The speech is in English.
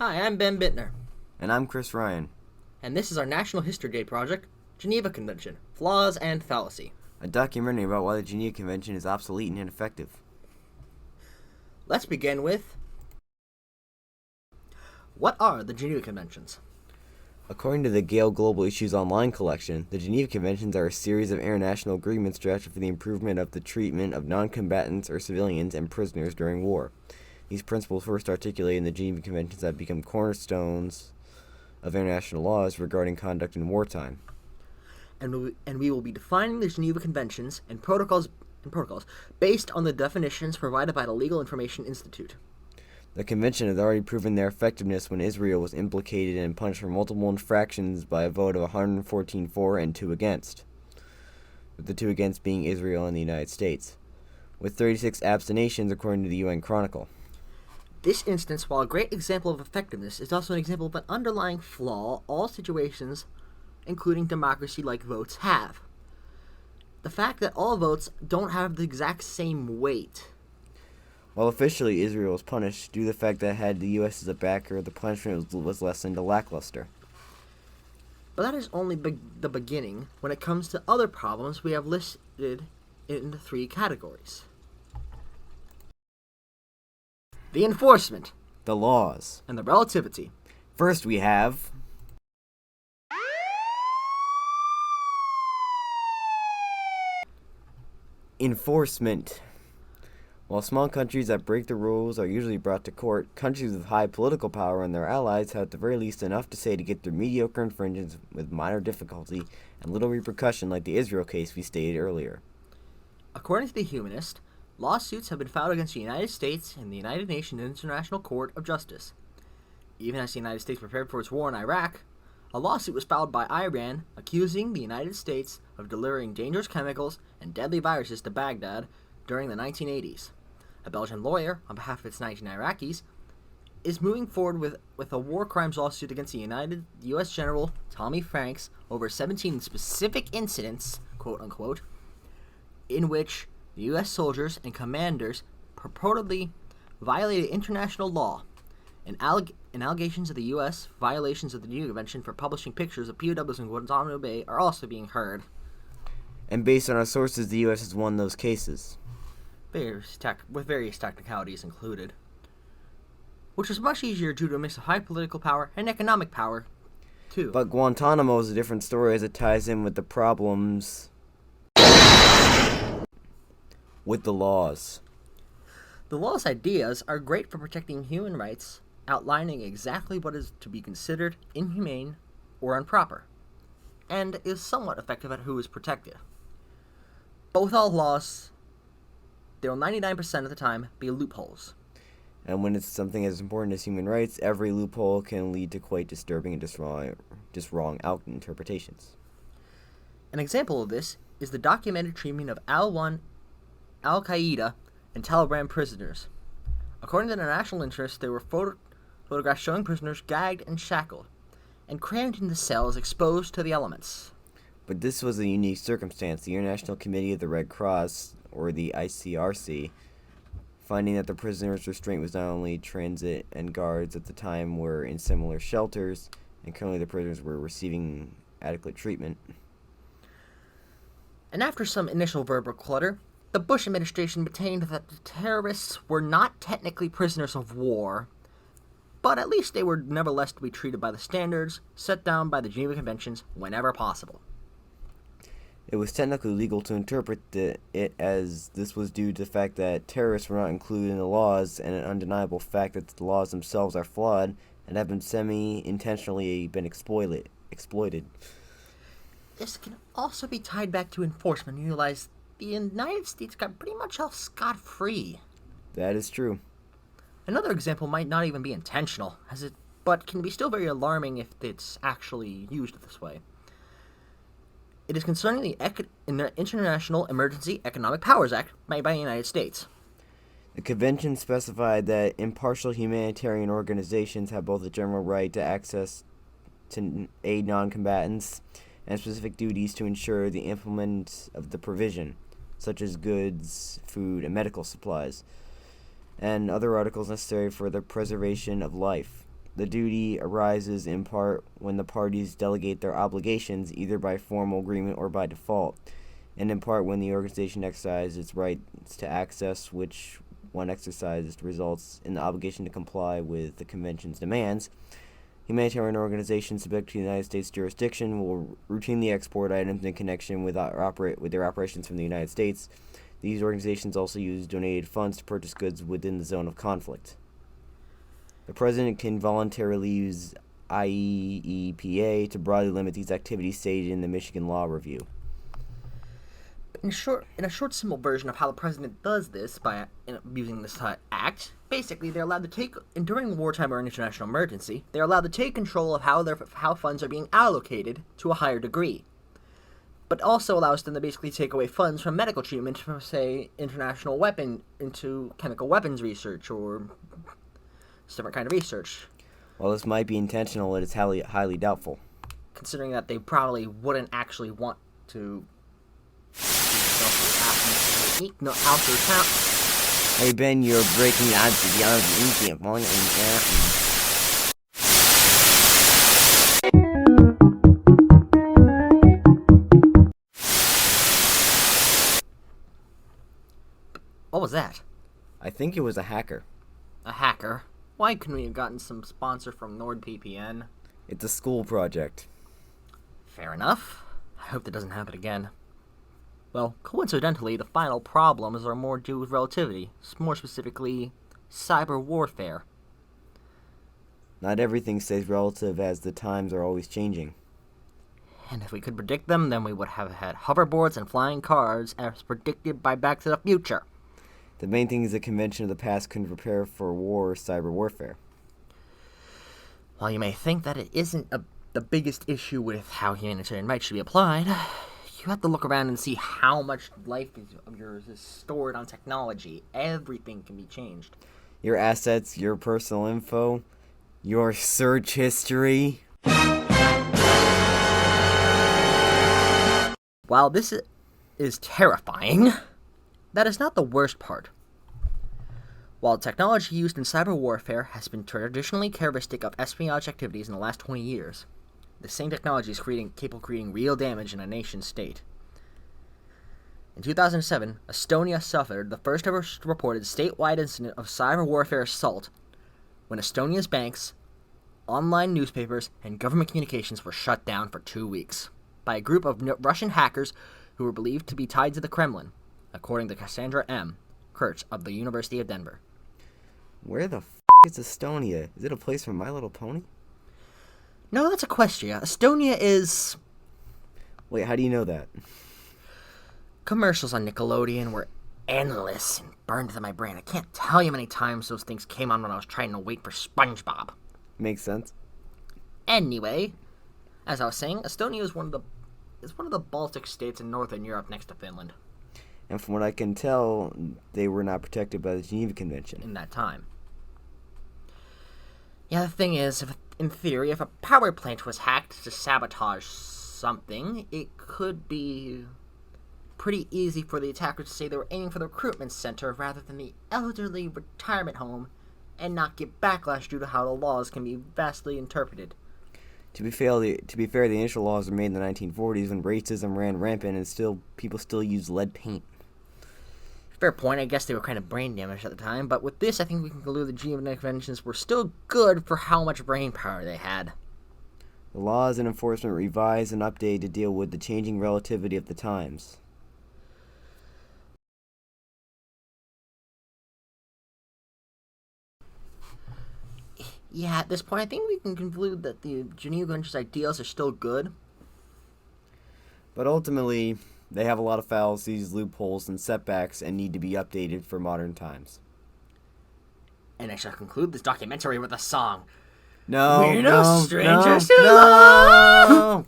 Hi, I'm Ben Bittner, And I'm Chris Ryan, and this is our National History Day project, Geneva Convention, Flaws and Fallacy. a documentary about why the Geneva Convention is obsolete and ineffective. Let's begin with, what are the Geneva Conventions? According to the Gale Global Issues Online collection, the Geneva Conventions are a series of international agreements drafted for the improvement of the treatment of non-combatants or civilians and prisoners during war. These principles, first articulated in the Geneva Conventions, have become cornerstones of international laws regarding conduct in wartime. And we will be defining the Geneva Conventions and protocols based on the definitions provided by the Legal Information Institute. The convention has already proven their effectiveness when Israel was implicated and punished for multiple infractions by a vote of 114 for and 2 against, with the 2 against being Israel and the United States, with 36 abstentions according to the UN Chronicle. This instance, while a great example of effectiveness, is also an example of an underlying flaw all situations, including democracy-like votes, have. The fact that all votes don't have the exact same weight. While officially Israel was punished, due to the fact that it had the U.S. as a backer, the punishment was lessened to lackluster. But that is only the beginning when it comes to other problems we have listed in the 3 categories. The enforcement, The laws. and the relativity. First we have enforcement. While small countries that break the rules are usually brought to court, countries with high political power and their allies have at the very least enough to say to get their mediocre infringements with minor difficulty and little repercussion, like the Israel case we stated earlier. According to The Humanist, lawsuits have been filed against the United States in the United Nations International Court of Justice. Even as the United States prepared for its war in Iraq, a lawsuit was filed by Iran accusing the United States of delivering dangerous chemicals and deadly viruses to Baghdad during the 1980s. A Belgian lawyer, on behalf of its 19 Iraqis, is moving forward with a war crimes lawsuit against the U.S. General Tommy Franks over 17 specific incidents, quote-unquote, in which the U.S. soldiers and commanders purportedly violated international law, and allegations of the U.S. violations of the Geneva Convention for publishing pictures of POWs in Guantanamo Bay are also being heard. And based on our sources, the U.S. has won those cases. With various technicalities included, which is much easier due to a mix of high political power and economic power, too. But Guantanamo is a different story as it ties in with the problems with the laws. The law's ideas are great for protecting human rights, outlining exactly what is to be considered inhumane or improper, and is somewhat effective at who is protected. But with all laws, there will 99% of the time be loopholes. And when it's something as important as human rights, every loophole can lead to quite disturbing and just wrong out interpretations. An example of this is the documented treatment of Al-Qaeda and Taliban prisoners. According to the national interest, there were photographs showing prisoners gagged and shackled, and crammed into cells exposed to the elements. But this was a unique circumstance. The International Committee of the Red Cross, or the ICRC, finding that the prisoners' restraint was not only transit and guards at the time were in similar shelters, and currently the prisoners were receiving adequate treatment. And after some initial verbal clutter, the Bush administration maintained that the terrorists were not technically prisoners of war, but at least they were nevertheless to be treated by the standards set down by the Geneva Conventions whenever possible. It was technically legal to interpret it as this was due to the fact that terrorists were not included in the laws, and an undeniable fact that the laws themselves are flawed and have been semi-intentionally been exploited. This can also be tied back to enforcement and realize the United States got pretty much off scot-free. That is true. Another example might not even be intentional, but can be still very alarming if it's actually used this way. It is concerning the International Emergency Economic Powers Act made by the United States. The convention specified that impartial humanitarian organizations have both the general right to access to aid non-combatants and specific duties to ensure the implement of the provision, such as goods, food, and medical supplies, and other articles necessary for the preservation of life. The duty arises in part when the parties delegate their obligations either by formal agreement or by default, and in part when the organization exercises its rights to access, which, when exercised, results in the obligation to comply with the Convention's demands. Humanitarian organizations subject to the United States jurisdiction will routinely export items in connection with their operations from the United States. These organizations also use donated funds to purchase goods within the zone of conflict. The President can voluntarily use IEEPA to broadly limit these activities stated in the Michigan Law Review. In a short, simple version of how the president does this by using this act, basically they're allowed to take, during wartime or an international emergency, they're allowed to take control of how funds are being allocated to a higher degree. But also allows them to basically take away funds from medical treatment from, say, international weapon into chemical weapons research or different kind of research. While this might be intentional, it is highly doubtful. Considering that they probably wouldn't actually want to out their town. Hey Ben, you're breaking out the internet. What was that? I think it was a hacker. A hacker? Why couldn't we have gotten some sponsor from NordVPN? It's a school project. Fair enough. I hope that doesn't happen again. Well, coincidentally, the final problems are more due with relativity, more specifically, cyber warfare. Not everything stays relative, as the times are always changing. And if we could predict them, then we would have had hoverboards and flying cars as predicted by Back to the Future. The main thing is the convention of the past couldn't prepare for war or cyber warfare. While you may think that it isn't the biggest issue with how humanitarian rights should be applied, you have to look around and see how much life of yours is stored on technology. Everything can be changed. Your assets, your personal info, your search history. While this is terrifying, that is not the worst part. While technology used in cyber warfare has been traditionally characteristic of espionage activities in the last 20 years, the same technology is capable of creating real damage in a nation state. In 2007, Estonia suffered the first ever reported statewide incident of cyber warfare assault when Estonia's banks, online newspapers, and government communications were shut down for 2 weeks by a group of Russian hackers who were believed to be tied to the Kremlin, according to Cassandra M. Kurtz of the University of Denver. Where the is Estonia? Is it a place from My Little Pony? No, that's Equestria. Estonia is... Wait, how do you know that? Commercials on Nickelodeon were endless and burned into my brain. I can't tell you how many times those things came on when I was trying to wait for SpongeBob. Makes sense. Anyway, as I was saying, Estonia is one of the Baltic states in Northern Europe next to Finland. And from what I can tell, they were not protected by the Geneva Convention. In that time. Yeah, the thing is, in theory, if a power plant was hacked to sabotage something, it could be pretty easy for the attackers to say they were aiming for the recruitment center rather than the elderly retirement home and not get backlash due to how the laws can be vastly interpreted. To be fair, the initial laws were made in the 1940s when racism ran rampant and people still used lead paint. Fair point. I guess they were kind of brain damaged at the time, but with this, I think we can conclude the Geneva Conventions were still good for how much brain power they had. The laws and enforcement revised and updated to deal with the changing relativity of the times. Yeah, at this point, I think we can conclude that the Geneva Conventions ideals are still good. But ultimately, they have a lot of fallacies, loopholes, and setbacks and need to be updated for modern times. And I shall conclude this documentary with a song. No, We're no no, strangers no, to love. no.